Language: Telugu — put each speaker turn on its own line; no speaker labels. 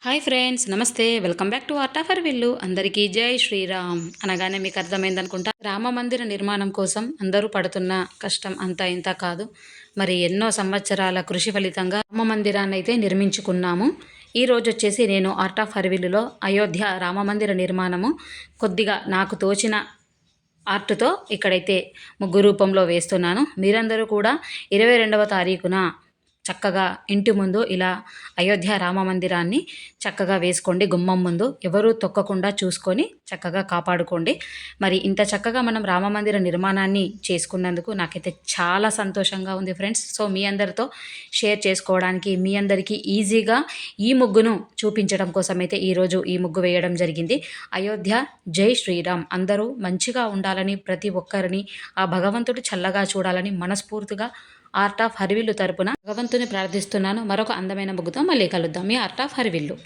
హాయ్ ఫ్రెండ్స్, నమస్తే. Welcome back to art of అర్విల్లు. అందరికీ జై శ్రీరామ్ అనగానే మీకు అర్థమైందనుకుంటా. రామ మందిర నిర్మాణం కోసం అందరూ పడుతున్న కష్టం అంతా ఇంత కాదు. మరి ఎన్నో సంవత్సరాల కృషి ఫలితంగా రామ మందిరాన్ని అయితే నిర్మించుకున్నాము. ఈ రోజు వచ్చేసి నేను ఆర్ట్ ఆఫ్ అర్విల్లులో అయోధ్య రామ మందిర నిర్మాణము కొద్దిగా నాకు తోచిన ఆర్ట్తో ఇక్కడైతే ముగ్గు రూపంలో వేస్తున్నాను. మీరందరూ కూడా 22వ తారీఖున చక్కగా ఇంటి ముందు ఇలా అయోధ్య రామ మందిరాన్ని చక్కగా వేసుకోండి. గుమ్మం ముందు ఎవరూ తొక్కకుండా చూసుకొని చక్కగా కాపాడుకోండి. మరి ఇంత చక్కగా మనం రామ మందిర నిర్మాణాన్ని చేసుకున్నందుకు నాకైతే చాలా సంతోషంగా ఉంది ఫ్రెండ్స్. సో మీ అందరితో షేర్ చేసుకోవడానికి, మీ అందరికీ ఈజీగా ఈ ముగ్గును చూపించడం కోసమైతే ఈరోజు ఈ ముగ్గు వేయడం జరిగింది. అయోధ్య జై శ్రీరామ్. అందరూ మంచిగా ఉండాలని, ప్రతి ఒక్కరిని ఆ భగవంతుడు చల్లగా చూడాలని మనస్ఫూర్తిగా ఆర్ట్ ఆఫ్ హరివిల్లు తరపున భగవంతుని ప్రార్థిస్తున్నాను. మరొక అందమైన ముగ్గుతో మళ్ళీ కలుద్దాం. మీ ఆర్ట్ ఆఫ్ హరివిల్లు.